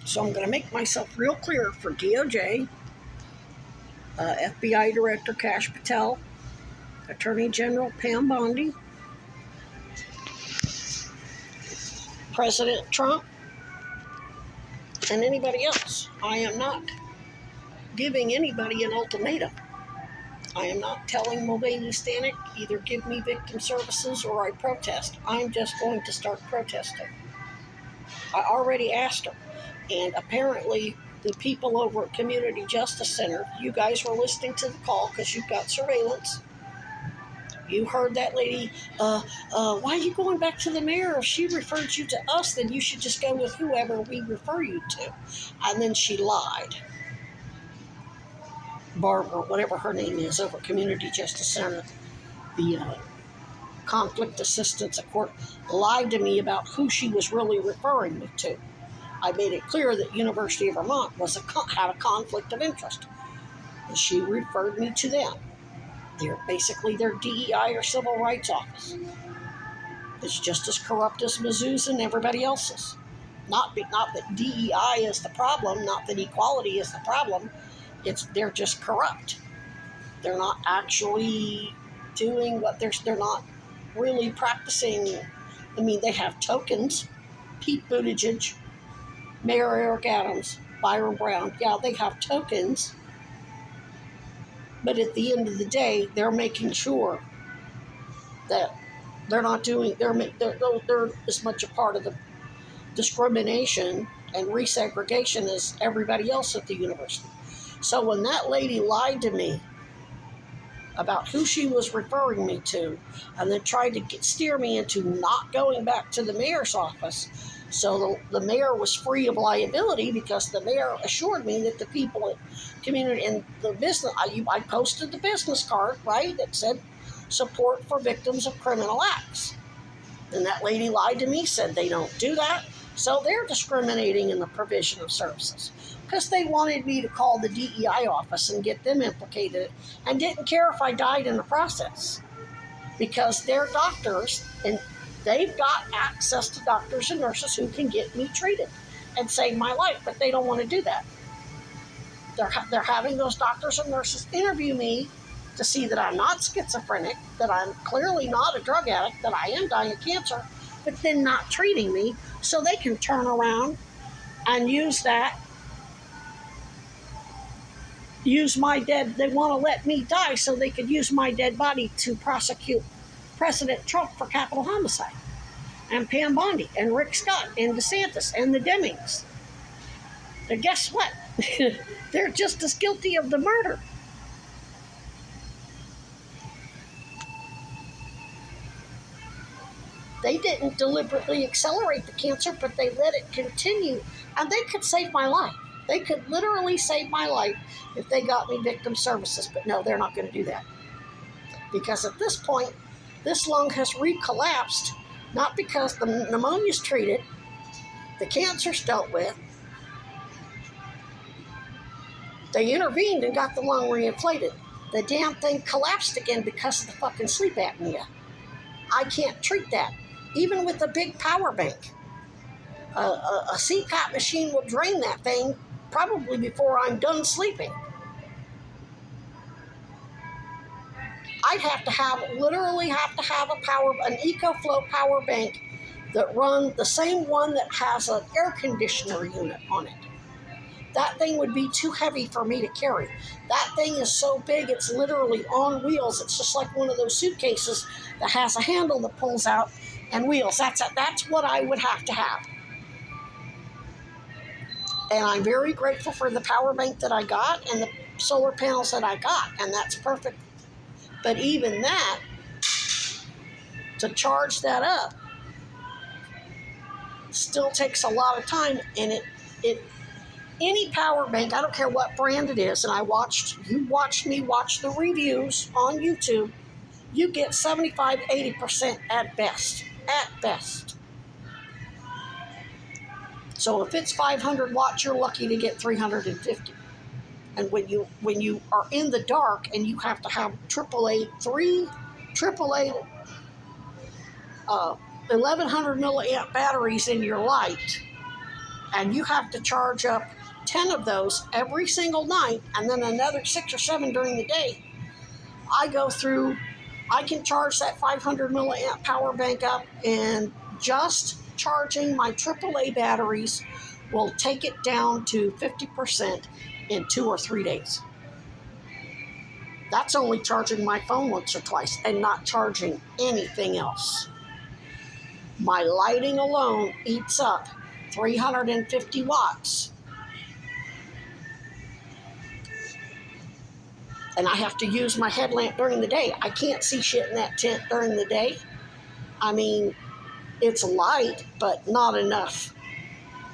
So I'm going to make myself real clear for DOJ, FBI Director Kash Patel, Attorney General Pam Bondi, President Trump, and anybody else. I am not giving anybody an ultimatum. I am not telling Mulvaney Stanek either give me victim services or I protest. I'm just going to start protesting. I already asked her, and apparently the people over at Community Justice Center, you guys were listening to the call because you've got surveillance. You heard that lady, why are you going back to the mayor? If she referred you to us, then you should just go with whoever we refer you to. And then she lied. Barbara, whatever her name is, over at Community Justice Center, the conflict assistance at court, lied to me about who she was really referring me to. I made it clear that University of Vermont had a conflict of interest. And she referred me to them. They're basically their DEI or civil rights office. It's just as corrupt as Mizzou's and everybody else's. Not that DEI is the problem, not that equality is the problem. They're just corrupt. They're not actually doing what they're not really practicing. I mean, they have tokens. Pete Buttigieg, Mayor Eric Adams, Byron Brown, yeah, they have tokens. But at the end of the day, they're making sure that they're not doing, they're as much a part of the discrimination and resegregation as everybody else at the university. So when that lady lied to me about who she was referring me to, and then tried to steer me into not going back to the mayor's office, so the mayor was free of liability because the mayor assured me that the people at community and the business, I posted the business card, right, that said support for victims of criminal acts. And that lady lied to me, said they don't do that. So they're discriminating in the provision of services because they wanted me to call the DEI office and get them implicated and didn't care if I died in the process because they're doctors and they've got access to doctors and nurses who can get me treated and save my life, but they don't want to do that. They're having those doctors and nurses interview me to see that I'm not schizophrenic, that I'm clearly not a drug addict, that I am dying of cancer, but then not treating me so they can turn around and use my dead, they want to let me die so they could use my dead body to prosecute President Trump for capital homicide, and Pam Bondi, and Rick Scott, and DeSantis, and the Demings. And guess what? They're just as guilty of the murder. They didn't deliberately accelerate the cancer, but they let it continue, and they could save my life. They could literally save my life if they got me victim services, but no, they're not going to do that. Because at this point, this lung has recollapsed, not because the pneumonia's treated, the cancer's dealt with. They intervened and got the lung reinflated. The damn thing collapsed again because of the fucking sleep apnea. I can't treat that, even with a big power bank. A CPAP machine will drain that thing probably before I'm done sleeping. I'd literally have to have an EcoFlow power bank that run the same one that has an air conditioner unit on it. That thing would be too heavy for me to carry. That thing is so big, it's literally on wheels. It's just like one of those suitcases that has a handle that pulls out and wheels. That's what I would have to have. And I'm very grateful for the power bank that I got and the solar panels that I got, and that's perfect. But even that, to charge that up, still takes a lot of time, and any power bank, I don't care what brand it is, and you watched me watch the reviews on YouTube, you get 75-80% at best. So if it's 500 watts, you're lucky to get 350. And when you are in the dark and you have to have three AAA 1100 milliamp batteries in your light, and you have to charge up 10 of those every single night and then another 6 or 7 during the day. I can charge that 500 milliamp power bank up, and just charging my AAA batteries will take it down to 50% in 2 or 3 days. That's only charging my phone once or twice and not charging anything else. My lighting alone eats up 350 watts. And I have to use my headlamp during the day. I can't see shit in that tent during the day. I mean, it's light, but not enough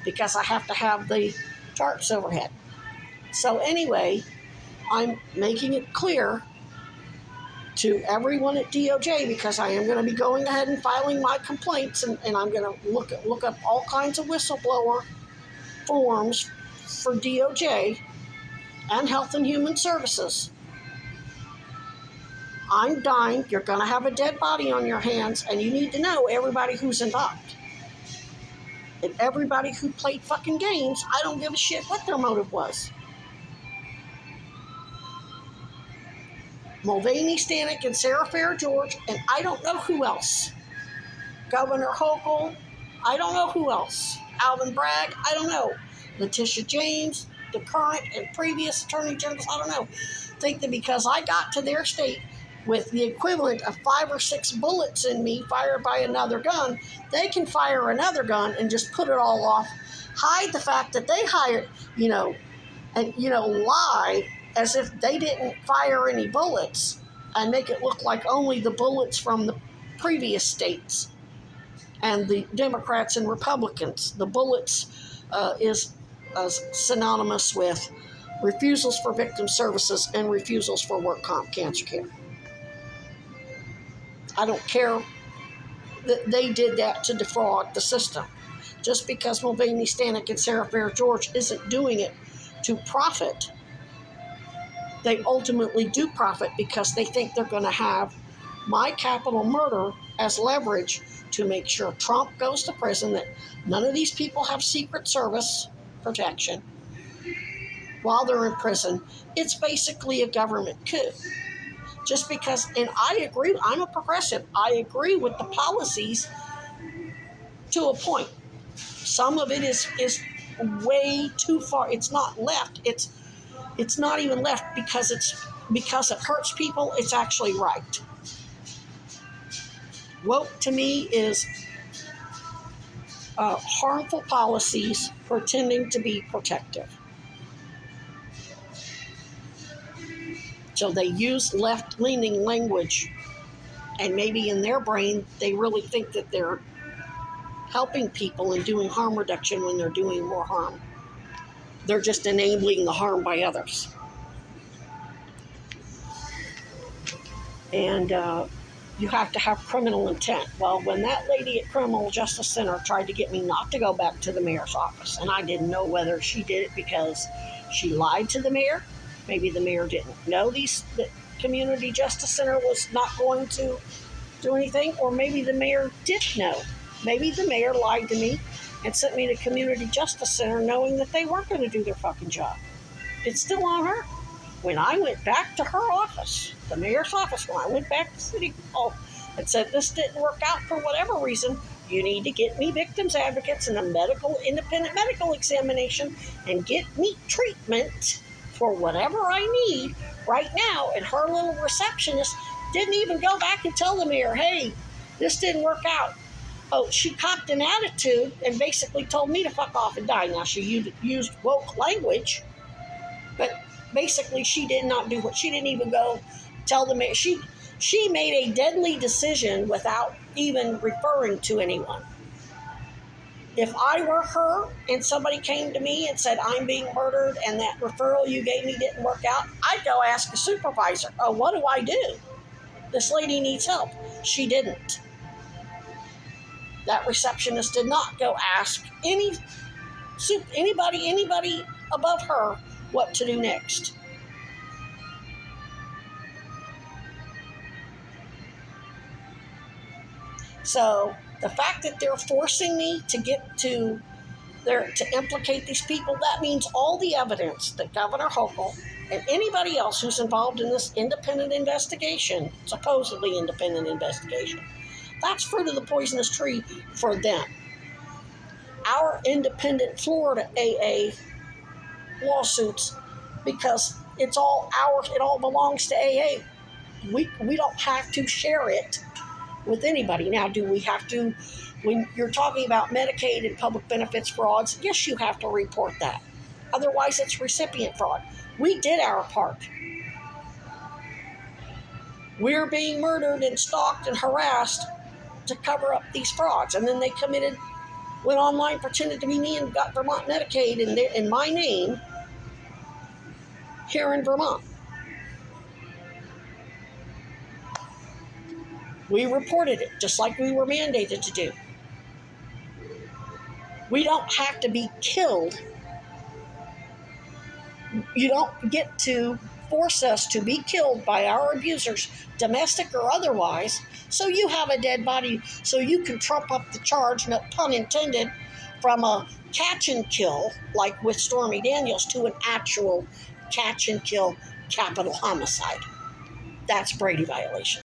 because I have to have the tarps overhead. So anyway, I'm making it clear to everyone at DOJ, because I am going to be going ahead and filing my complaints, and I'm going to look up all kinds of whistleblower forms for DOJ and Health and Human Services. I'm dying. You're going to have a dead body on your hands, and you need to know everybody who's involved. And everybody who played fucking games, I don't give a shit what their motive was. Mulvaney, Stanek, and Sarah Fair George, and I don't know who else. Governor Hochul, I don't know who else. Alvin Bragg, I don't know. Letitia James, the current and previous attorney generals, I don't know. Think that because I got to their state with the equivalent of 5 or 6 bullets in me fired by another gun, they can fire another gun and just put it all off, hide the fact that they hired, and, lie as if they didn't fire any bullets and make it look like only the bullets from the previous states and the Democrats and Republicans. The bullets is synonymous with refusals for victim services and refusals for work comp cancer care. I don't care that they did that to defraud the system. Just because Mulvaney, Stanek, and Sarah Fair George isn't doing it to profit, they ultimately do profit because they think they're going to have my capital murder as leverage to make sure Trump goes to prison, that none of these people have Secret Service protection while they're in prison. It's basically a government coup. Just because, and I agree, I'm a progressive, I agree with the policies to a point. Some of it is way too far. It's not left. It's not even left because it hurts people. It's actually right. Woke to me is harmful policies pretending to be protective. So they use left-leaning language, and maybe in their brain they really think that they're helping people and doing harm reduction when they're doing more harm. They're just enabling the harm by others. And you have to have criminal intent. Well, when that lady at Criminal Justice Center tried to get me not to go back to the mayor's office, and I didn't know whether she did it because she lied to the mayor, maybe the mayor didn't know the Community Justice Center was not going to do anything, or maybe the mayor did know. Maybe the mayor lied to me and sent me to Community Justice Center knowing that they weren't going to do their fucking job. It's still on her. When I went back to her office, the mayor's office, when I went back to City Hall and said this didn't work out for whatever reason, you need to get me victims advocates and a independent medical examination and get me treatment for whatever I need right now. And her little receptionist didn't even go back and tell the mayor, hey, this didn't work out. Oh, she copped an attitude and basically told me to fuck off and die. Now, she used woke language, but basically she did not do what. She didn't even go tell the mayor. She made a deadly decision without even referring to anyone. If I were her and somebody came to me and said, I'm being murdered and that referral you gave me didn't work out, I'd go ask a supervisor, oh, what do I do? This lady needs help. She didn't. That receptionist did not go ask anybody above her what to do next. So the fact that they're forcing me to get to there to implicate these people. That means all the evidence that Governor Hochul and anybody else who's involved in this independent investigation, supposedly independent investigation, that's fruit of the poisonous tree for them. Our independent Florida AA lawsuits, because it's all ours, it all belongs to AA. We don't have to share it with anybody. Now, do we have to, when you're talking about Medicaid and public benefits frauds, yes, you have to report that. Otherwise, it's recipient fraud. We did our part. We're being murdered and stalked and harassed to cover up these frauds. And then they went online, pretended to be me, and got Vermont Medicaid in my name here in Vermont. We reported it, just like we were mandated to do. We don't have to be killed. You don't get to force us to be killed by our abusers, domestic or otherwise, so you have a dead body, so you can trump up the charge, no pun intended, from a catch and kill, like with Stormy Daniels, to an actual catch and kill capital homicide. That's Brady violation.